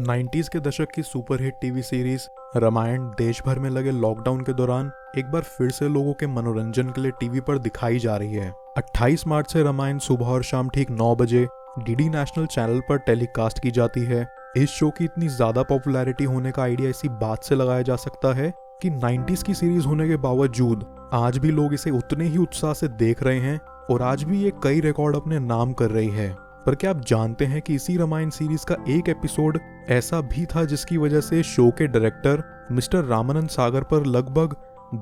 90s के दशक की सुपरहिट टीवी सीरीज रामायण देश भर में लगे लॉकडाउन के दौरान एक बार फिर से लोगों के मनोरंजन के लिए टीवी पर दिखाई जा रही है। 28 मार्च से रामायण सुबह और शाम ठीक 9 बजे डीडी नेशनल चैनल पर टेलीकास्ट की जाती है। इस शो की इतनी ज्यादा पॉपुलैरिटी होने का आइडिया इसी बात से लगाया जा सकता है कि 90s की सीरीज होने के बावजूद आज भी लोग इसे उतने ही उत्साह से देख रहे हैं और आज भी ये कई रिकॉर्ड अपने नाम कर रही है। पर क्या आप जानते हैं कि इसी रामायण सीरीज का एक एपिसोड ऐसा भी था जिसकी वजह से शो के डायरेक्टर मिस्टर रामानंद सागर पर लगभग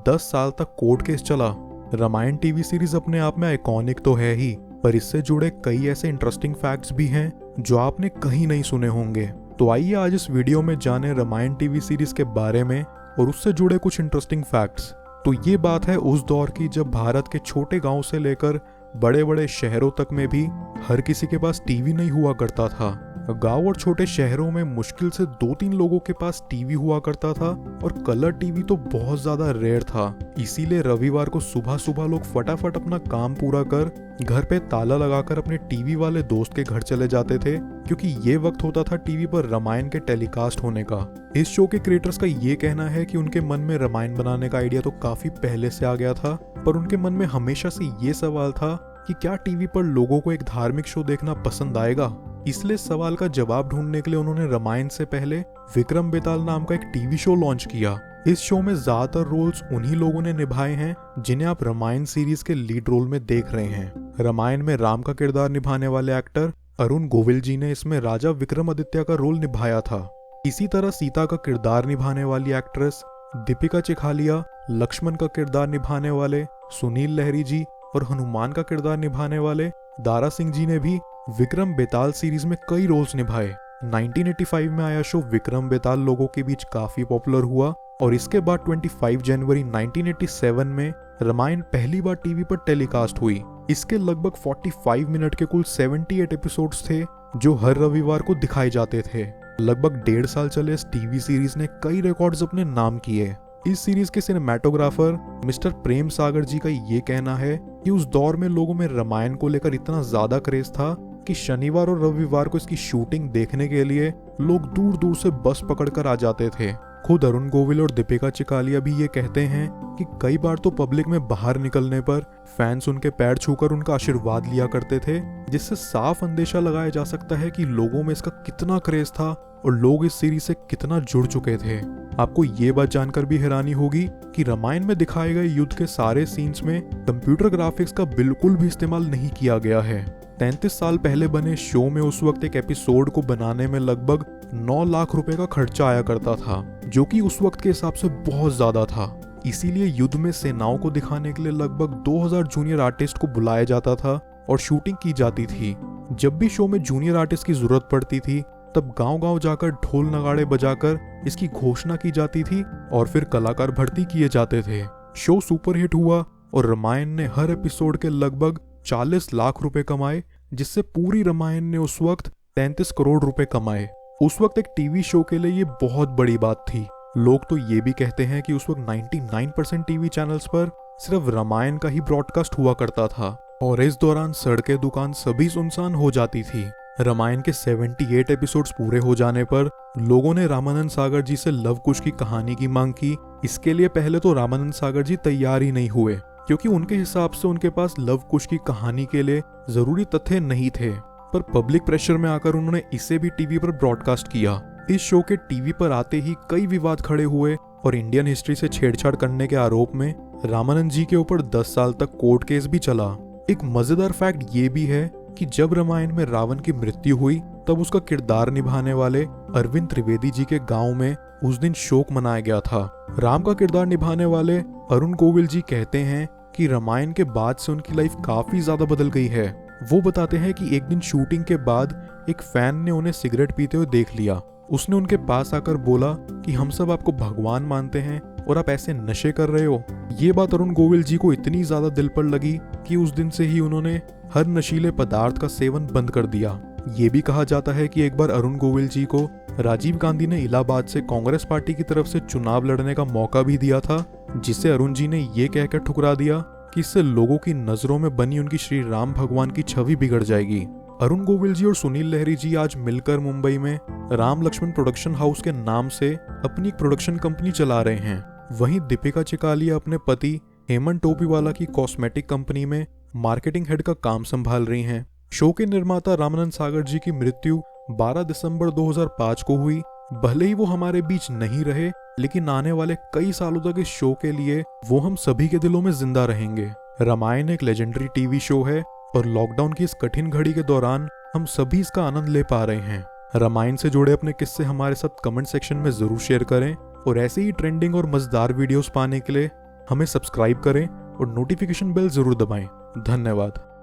10 साल तक कोर्ट केस चला। रामायण टीवी सीरीज अपने आप में आइकॉनिक तो है ही, पर इससे जुड़े कई ऐसे इंटरेस्टिंग फैक्ट्स भी हैं जो आपने कहीं नहीं सुने होंगे। तो आइए आज इस वीडियो में जाने रामायण टीवी सीरीज के बारे में और उससे जुड़े कुछ इंटरेस्टिंग फैक्ट्स। तो ये बात है उस दौर की जब भारत के छोटे गांव से लेकर बड़े बड़े शहरों तक में भी हर किसी के पास टीवी नहीं हुआ करता था। गांव और छोटे शहरों में मुश्किल से 2-3 लोगों के पास टीवी हुआ करता था और कलर टीवी तो बहुत ज्यादा रेयर था। इसीलिए रविवार को सुबह सुबह लोग फटाफट अपना काम पूरा कर घर पे ताला लगाकर अपने टीवी वाले दोस्त के घर चले जाते थे, क्योंकि ये वक्त होता था टीवी पर रामायण के टेलीकास्ट होने का। इस शो के क्रिएटर्स का ये कहना है कि उनके मन में रामायण बनाने का आइडिया तो काफी पहले से आ गया था, पर उनके मन में हमेशा से ये सवाल था कि क्या टीवी पर लोगों को एक धार्मिक शो देखना पसंद आएगा। इसलिए सवाल का जवाब ढूंढने के लिए उन्होंने रामायण से पहले विक्रम बेताल नाम का एक टीवी शो लॉन्च किया। इस शो में ज्यादातर रोल्स उन्हीं लोगों ने निभाए हैं जिन्हें आप रामायण सीरीज के लीड रोल में देख रहे हैं। रामायण में राम का किरदार निभाने वाले एक्टर अरुण गोविल जी ने इसमें राजा विक्रमादित्य का रोल निभाया था। इसी तरह सीता का किरदार निभाने वाली एक्ट्रेस दीपिका चिखालिया, लक्ष्मण का किरदार निभाने वाले सुनील लहरी जी और हनुमान का किरदार निभाने वाले दारा सिंह जी ने भी विक्रम बेताल सीरीज में कई रोल्स निभाए। 1985 में आया शो विक्रम बेताल लोगों के बीच काफी पॉपुलर हुआ और इसके बाद 25 जनवरी 1987 में रामायण पहली बार टीवी पर टेलीकास्ट हुई। इसके लगभग 45 मिनट के कुल 78 एपिसोड्स थे जो हर रविवार को दिखाए जाते थे। लगभग 1.5 साल चले इस टीवी सीरीज ने कई रिकॉर्ड्स अपने नाम किए। इस सीरीज के सिनेमेटोग्राफर मिस्टर प्रेम सागर जी का ये कहना है कि उस दौर में लोगों में रामायण को लेकर इतना ज्यादा क्रेज था कि शनिवार और रविवार को इसकी शूटिंग देखने के लिए लोग दूर दूर से बस पकड़कर आ जाते थे। खुद अरुण गोविल और दीपिका चिखालिया भी ये कहते हैं कि कई बार तो पब्लिक में बाहर निकलने पर फैंस उनके पैर छूकर उनका आशीर्वाद लिया करते थे, जिससे साफ अंदेशा लगाया जा सकता है कि लोगों में इसका कितना क्रेज था और लोग इस सीरीज से कितना जुड़ चुके थे। आपको ये बात जानकर भी हैरानी होगी कि रामायण में दिखाए गए युद्ध के सारे सीन्स में कंप्यूटर ग्राफिक्स का बिल्कुल भी इस्तेमाल नहीं किया गया है। 33 साल पहले बने शो में उस वक्त एक एपिसोड को बनाने में लगभग 9 लाख रुपए का खर्चा आया करता था, जो कि उस वक्त के हिसाब से बहुत ज्यादा था। इसीलिए युद्ध में सेनाओं को दिखाने के लिए लगभग 2000 जूनियर आर्टिस्ट को बुलाया जाता था और शूटिंग की जाती थी। जब भी शो में जूनियर आर्टिस्ट की जरूरत पड़ती थी तब गांव-गांव जाकर ढोल नगाड़े बजाकर इसकी घोषणा की जाती थी और फिर कलाकार भर्ती किए जाते थे। शो सुपरहिट हुआ और रामायण ने हर एपिसोड के लगभग 40 लाख रुपए कमाए, जिससे पूरी रामायण ने उस वक्त 33 करोड़ रुपए कमाए। उस वक्त एक टीवी शो के लिए ये बहुत बड़ी बात थी। लोग तो ये भी कहते हैं कि उस वक्त 99% टीवी चैनल्स पर सिर्फ रामायण का ही ब्रॉडकास्ट हुआ करता था और इस दौरान सड़कें, दुकान सभी सुनसान हो जाती थी। रामायण के 78 एपिसोड्स पूरे हो जाने पर लोगों ने रामानंद सागर जी से लव कुश की कहानी की मांग की। इसके लिए पहले तो रामानंद सागर जी तैयार ही नहीं हुए, क्योंकि उनके हिसाब से उनके पास लव कुश की कहानी के लिए जरूरी तथ्य नहीं थे। पर पब्लिक प्रेशर में आकर उन्होंने इसे भी टीवी पर ब्रॉडकास्ट किया। इस शो के टीवी पर आते ही कई विवाद खड़े हुए और इंडियन हिस्ट्री से छेड़छाड़ करने के आरोप में रामानंद जी के ऊपर 10 साल तक कोर्ट केस भी चला। एक मजेदार फैक्ट ये भी है कि जब रामायण में रावण की मृत्यु हुई तब उसका किरदार निभाने वाले अरविंद त्रिवेदी जी के गांव में उस दिन शोक मनाया गया था। राम का किरदार निभाने वाले अरुण गोविल जी कहते हैं कि रामायण के बाद से उनकी लाइफ काफी ज्यादा बदल गई है। वो बताते हैं कि एक दिन शूटिंग के बाद एक फैन ने उन्हें सिगरेट पीते हुए देख लिया। उसने उनके पास आकर बोला कि हम सब आपको भगवान मानते हैं और आप ऐसे नशे कर रहे हो। ये बात अरुण गोविल जी को इतनी ज्यादा दिल पर लगी कि उस दिन से ही उन्होंने हर नशीले पदार्थ का सेवन बंद कर दिया। ये भी कहा जाता है कि एक बार अरुण गोविल जी को राजीव गांधी ने इलाहाबाद से कांग्रेस पार्टी की तरफ से चुनाव लड़ने का मौका भी दिया था, जिसे अरुण जी ने ये कहकर ठुकरा दिया कि इससे लोगों की नजरों में बनी उनकी श्री राम भगवान की छवि बिगड़ जाएगी। अरुण गोविल जी और सुनील लहरी जी आज मिलकर मुंबई में राम लक्ष्मण प्रोडक्शन हाउस के नाम से अपनी एक प्रोडक्शन कंपनी चला रहे हैं। वहीं दीपिका चिकालिया अपने पति हेमंत टोपीवाला की कॉस्मेटिक कंपनी में मार्केटिंग हेड का काम संभाल रही हैं। शो के निर्माता रामानंद सागर जी की मृत्यु 12 दिसंबर 2005 को हुई। भले ही वो हमारे बीच नहीं रहे, लेकिन आने वाले कई सालों तक इस शो के लिए वो हम सभी के दिलों में जिंदा रहेंगे। रामायण एक लेजेंडरी टीवी शो है और लॉकडाउन की इस कठिन घड़ी के दौरान हम सभी इसका आनंद ले पा रहे हैं। रामायण से जुड़े अपने किस्से हमारे साथ कमेंट सेक्शन में जरूर शेयर करें और ऐसे ही ट्रेंडिंग और मजेदार वीडियोस पाने के लिए हमें सब्सक्राइब करें और नोटिफिकेशन बेल जरूर दबाएं। धन्यवाद।